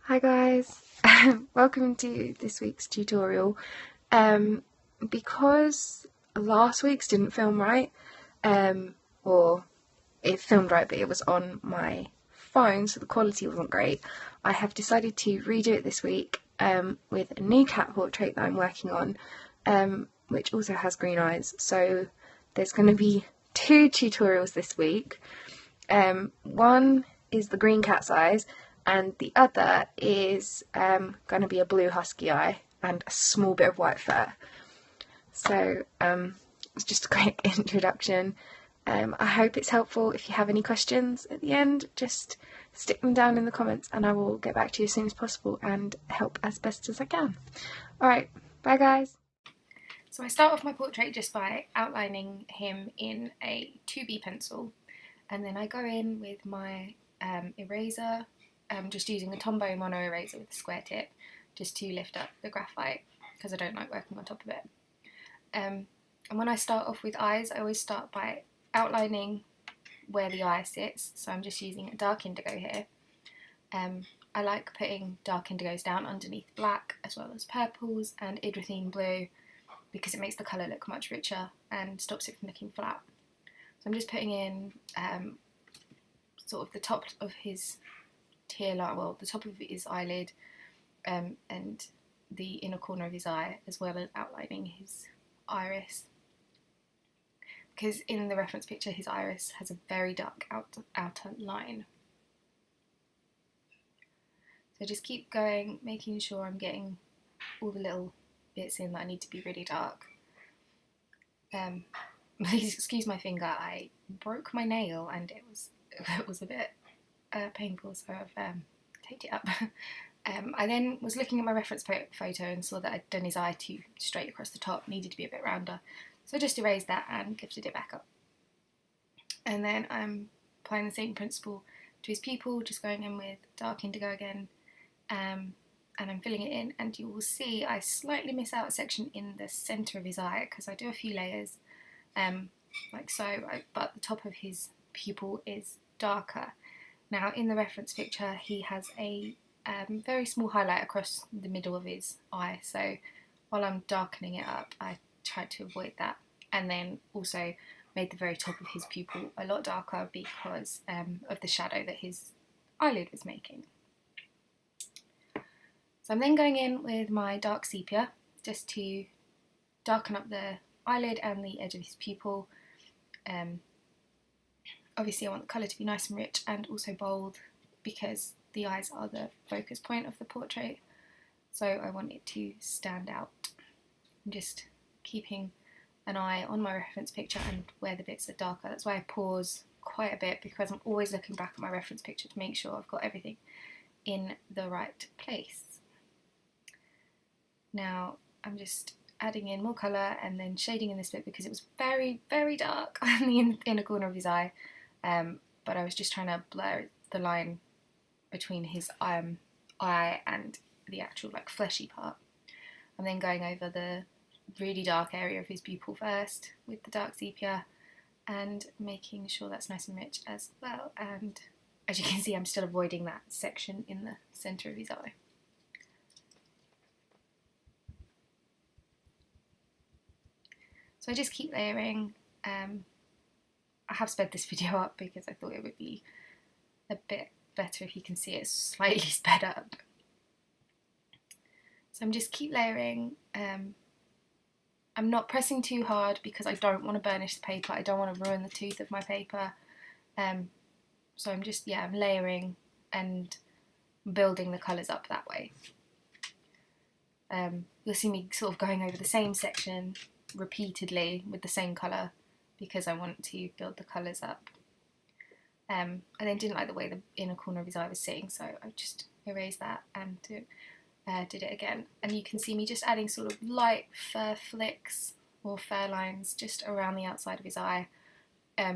Hi guys, welcome to this week's tutorial. Because last week's didn't film right, or it filmed right but it was on my phone so the quality wasn't great, I have decided to redo it this week with a new cat portrait that I'm working on, which also has green eyes. So there's going to be two tutorials this week. One is the green cat's eyes, and the other is going to be a blue husky eye and a small bit of white fur. So it's just a quick introduction. I hope it's helpful. If you have any questions at the end, just stick them down in the comments and I will get back to you as soon as possible and help as best as I can. Alright, bye guys! So I start off my portrait just by outlining him in a 2B pencil, and then I go in with my eraser, just using a Tombow mono eraser with a square tip just to lift up the graphite because I don't like working on top of it. And when I start off with eyes, I always start by outlining where the eye sits, so I'm just using a dark indigo here. I like putting dark indigos down underneath black as well as purples and hydrothene blue because it makes the colour look much richer and stops it from looking flat. So I'm just putting in sort of the top of his tear line, well, the top of his eyelid and the inner corner of his eye, as well as outlining his iris. Because in the reference picture, his iris has a very dark outer line. So just keep going, making sure I'm getting all the little bits in that I need to be really dark. Please excuse my finger, I broke my nail and it was a bit painful, so I've taped it up. I then was looking at my reference photo and saw that I'd done his eye too straight across the top, needed to be a bit rounder. So I just erased that and lifted it back up. And then I'm applying the same principle to his pupil, just going in with dark indigo again, and I'm filling it in, and you will see I slightly miss out a section in the centre of his eye because I do a few layers, like so, but the top of his pupil is darker. Now in the reference picture he has a very small highlight across the middle of his eye, so while I'm darkening it up I tried to avoid that, and then also made the very top of his pupil a lot darker because of the shadow that his eyelid was making. So I'm then going in with my dark sepia just to darken up the eyelid and the edge of his pupil. Obviously I want the colour to be nice and rich and also bold because the eyes are the focus point of the portrait, so I want it to stand out. I'm just keeping an eye on my reference picture and where the bits are darker. That's why I pause quite a bit, because I'm always looking back at my reference picture to make sure I've got everything in the right place. Now I'm just adding in more colour and then shading in this bit because it was very, very dark on the inner corner of his eye, but I was just trying to blur the line between his eye and the actual like fleshy part. I'm then going over the really dark area of his pupil first with the dark sepia and making sure that's nice and rich as well, and as you can see I'm still avoiding that section in the centre of his eye. So I just keep layering. I have sped this video up because I thought it would be a bit better if you can see it slightly sped up. So I'm just keep layering. I'm not pressing too hard because I don't want to burnish the paper. I don't want to ruin the tooth of my paper. So I'm just, I'm layering and building the colours up that way. You'll see me sort of going over the same section repeatedly with the same colour because I want to build the colours up. I then didn't like the way the inner corner of his eye was sitting, so I just erased that and did it again. And you can see me just adding sort of light fur flicks or fur lines just around the outside of his eye,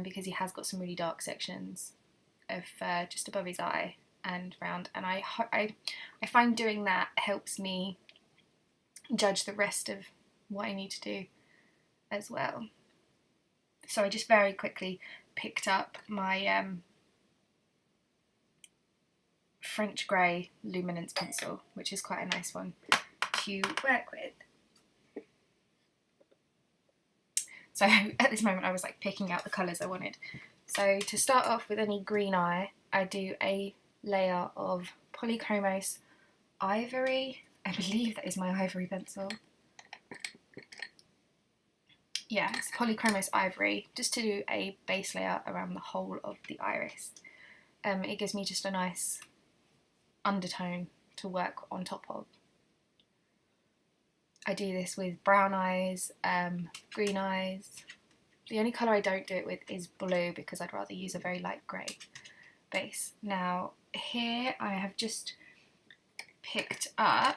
because he has got some really dark sections of fur just above his eye and round, and I find doing that helps me judge the rest of what I need to do as well. So I just very quickly picked up my French grey luminance pencil, which is quite a nice one to work with. So at this moment I was like picking out the colours I wanted. So to start off with any green eye, I do a layer of Polychromos Ivory. I believe that is my ivory pencil. Yeah, it's Polychromos Ivory, just to do a base layer around the whole of the iris. It gives me just a nice undertone to work on top of. I do this with brown eyes, green eyes. The only colour I don't do it with is blue because I'd rather use a very light grey base. Now here I have just picked up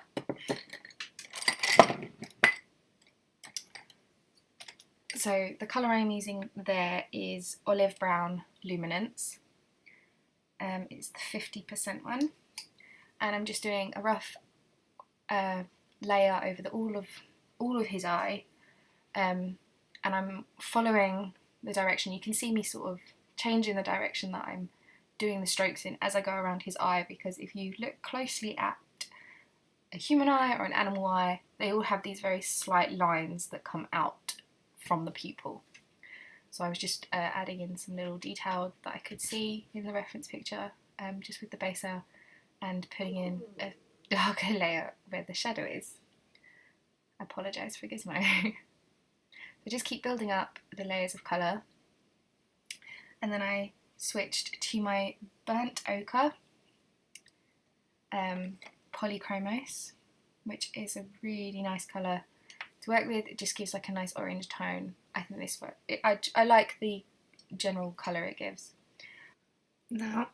so the colour I'm using there is Olive Brown Luminance. It's the 50% one, and I'm just doing a rough layer over all of his eye, and I'm following the direction. You can see me sort of changing the direction that I'm doing the strokes in as I go around his eye, because if you look closely at a human eye or an animal eye, they all have these very slight lines that come out from the pupil. So I was just adding in some little detail that I could see in the reference picture, just with the base layer, and putting in a darker layer where the shadow is. I apologise for Gizmo. So just keep building up the layers of colour, and then I switched to my burnt ochre Polychromos, which is a really nice colour to work with. It just gives like a nice orange tone. I think this work. I like the general colour it gives. Now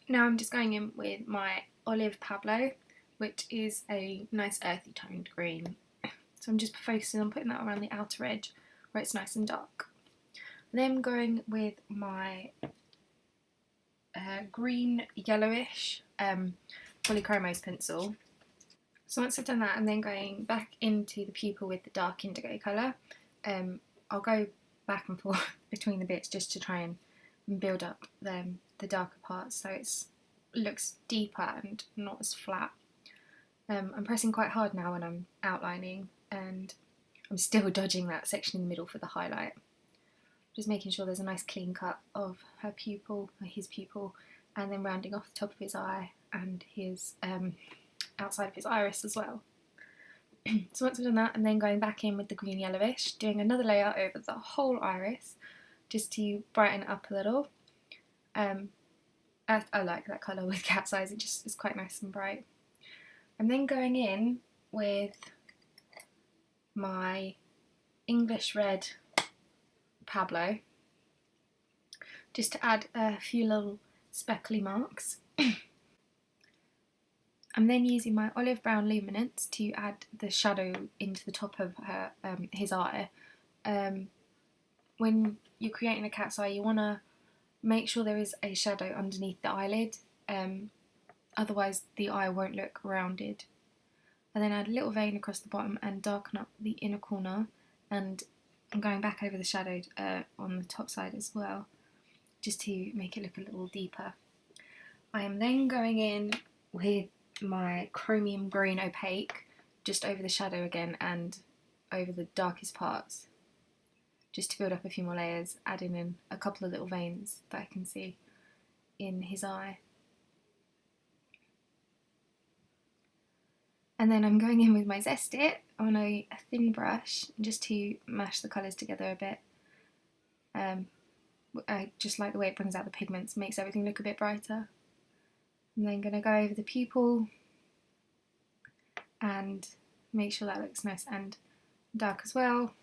I'm just going in with my Olive Pablo, which is a nice earthy toned green. So I'm just focusing on putting that around the outer edge where it's nice and dark. Then I'm going with my green yellowish Polychromos pencil. So once I've done that, I'm then going back into the pupil with the dark indigo colour. I'll go back and forth between the bits just to try and build up the darker parts so it looks deeper and not as flat. I'm pressing quite hard now when I'm outlining, and I'm still dodging that section in the middle for the highlight. Just making sure there's a nice clean cut of her pupil, or his pupil, and then rounding off the top of his eye and his outside of his iris as well. So once I've done that, I'm then going back in with the green yellowish, doing another layer over the whole iris just to brighten it up a little. I like that colour with cat's eyes, it just is quite nice and bright. I'm then going in with my English red Pablo just to add a few little speckly marks. I'm then using my olive brown luminance to add the shadow into the top of his eye. When you're creating a cat's eye, you want to make sure there is a shadow underneath the eyelid, otherwise the eye won't look rounded. And then add a little vein across the bottom and darken up the inner corner, and I'm going back over the shadow on the top side as well, just to make it look a little deeper. I am then going in with my chromium green opaque just over the shadow again and over the darkest parts, just to build up a few more layers, adding in a couple of little veins that I can see in his eye. And then I'm going in with my Zest on a thin brush just to mash the colours together a bit. I just like the way it brings out the pigments, makes everything look a bit brighter. I'm then going to go over the pupil and make sure that looks nice and dark as well,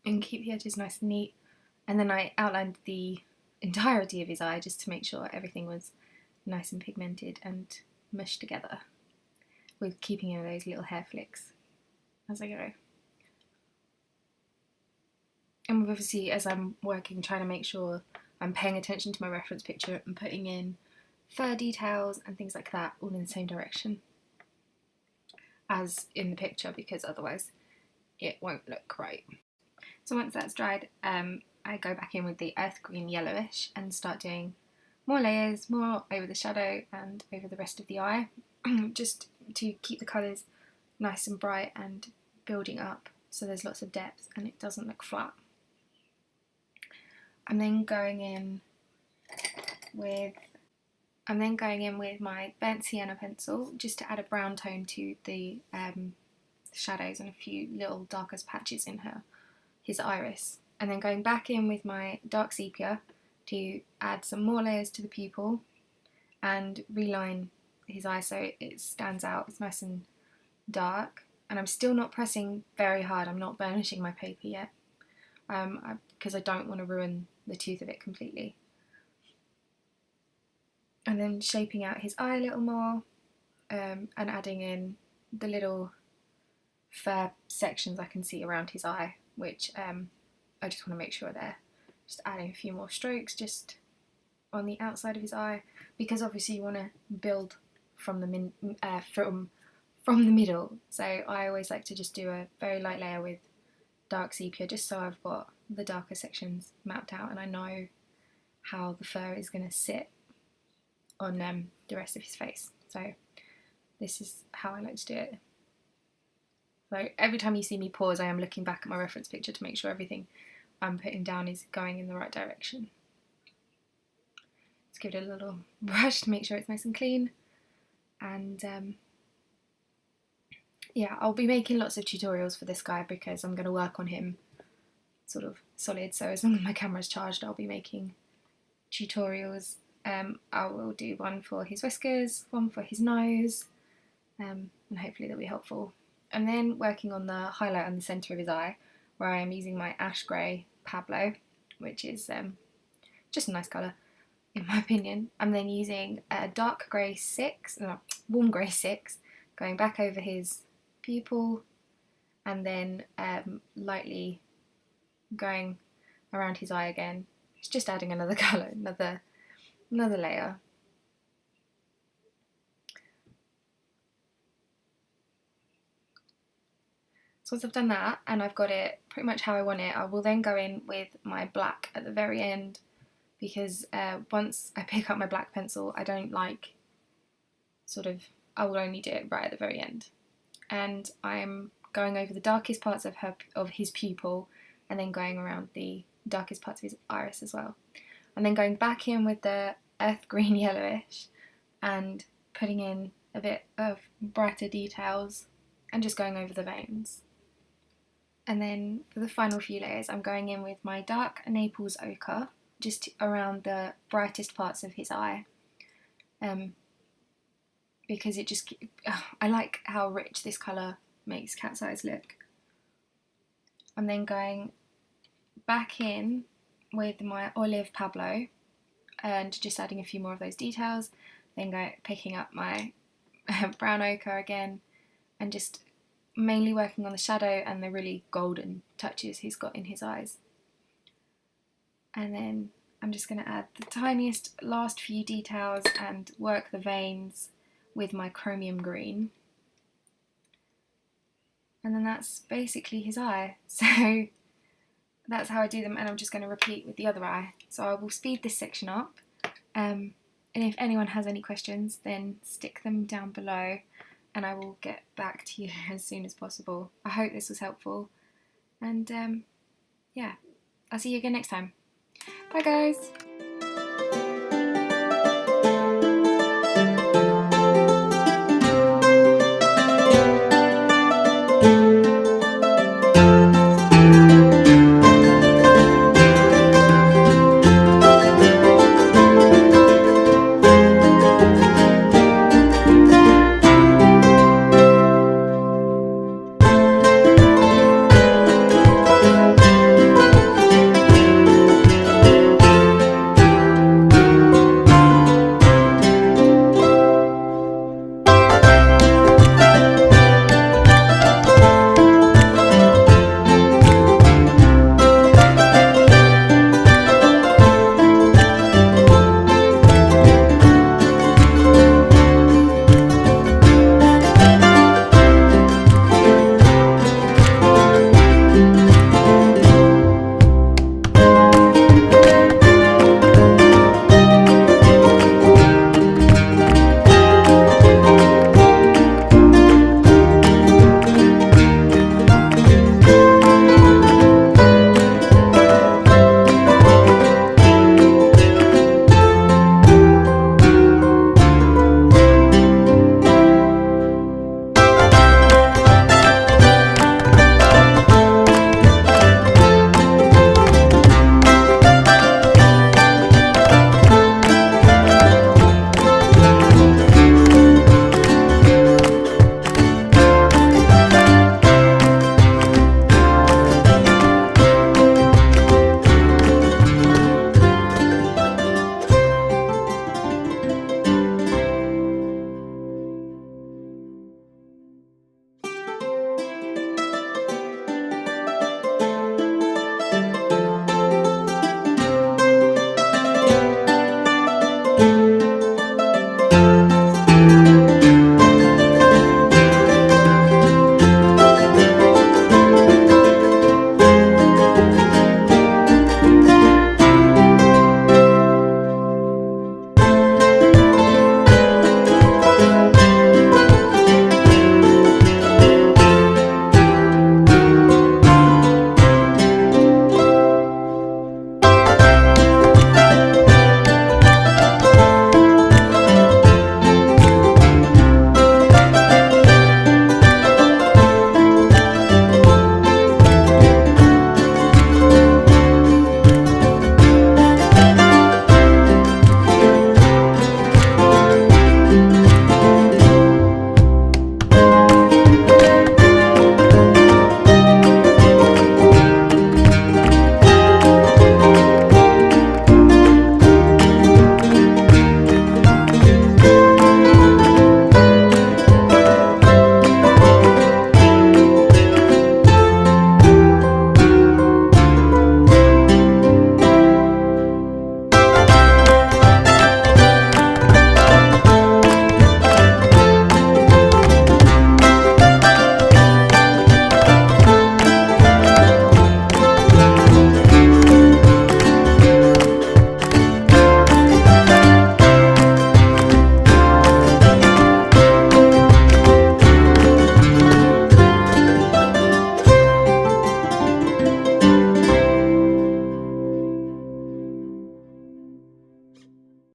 and keep the edges nice and neat. And then I outlined the entirety of his eye just to make sure everything was nice and pigmented and mushed together, with keeping in those little hair flicks as I go. And obviously as I'm working, trying to make sure I'm paying attention to my reference picture and putting in fur details and things like that all in the same direction as in the picture, because otherwise it won't look right. So once that's dried, I go back in with the earth green yellowish and start doing more layers, more over the shadow and over the rest of the eye, just to keep the colours nice and bright and building up so there's lots of depth and it doesn't look flat. I'm then going in with my burnt sienna pencil just to add a brown tone to the shadows and a few little darkest patches in his iris. And then going back in with my dark sepia to add some more layers to the pupil and reline his eye so it stands out, it's nice and dark. And I'm still not pressing very hard, I'm not burnishing my paper yet, because I don't want to ruin the tooth of it completely. And then shaping out his eye a little more, and adding in the little fur sections I can see around his eye, which I just want to make sure are there. Just adding a few more strokes just on the outside of his eye, because obviously you want to build from the from the middle. So I always like to just do a very light layer with dark sepia, just so I've got the darker sections mapped out and I know how the fur is going to sit on the rest of his face. So this is how I like to do it. So every time you see me pause, I am looking back at my reference picture to make sure everything I'm putting down is going in the right direction. Let's give it a little brush to make sure it's nice and clean. And yeah, I'll be making lots of tutorials for this guy because I'm going to work on him sort of solid. So as long as my camera's charged, I'll be making tutorials. I will do one for his whiskers, one for his nose, and hopefully they'll be helpful. And then working on the highlight on the centre of his eye, where I am using my ash grey Pablo, which is just a nice colour in my opinion. I'm then using a dark grey 6, no, warm grey 6, going back over his pupil and then lightly going around his eye again. It's just adding another colour, another layer. So once I've done that and I've got it pretty much how I want it, I will then go in with my black at the very end, because once I pick up my black pencil, I don't like I will only do it right at the very end. And I'm going over the darkest parts of his pupil and then going around the darkest parts of his iris as well. And then going back in with the earth green yellowish and putting in a bit of brighter details and just going over the veins. And then for the final few layers, I'm going in with my dark Naples ochre just around the brightest parts of his eye, because it just, I like how rich this colour makes cat's eyes look. I'm then going back in with my olive Pablo and just adding a few more of those details, then picking up my brown ochre again and just mainly working on the shadow and the really golden touches he's got in his eyes. And then I'm just going to add the tiniest last few details and work the veins with my chromium green. And then that's basically his eye. So that's how I do them, and I'm just going to repeat with the other eye. So I will speed this section up, and if anyone has any questions, then stick them down below and I will get back to you as soon as possible. I hope this was helpful, and yeah, I'll see you again next time. Bye guys!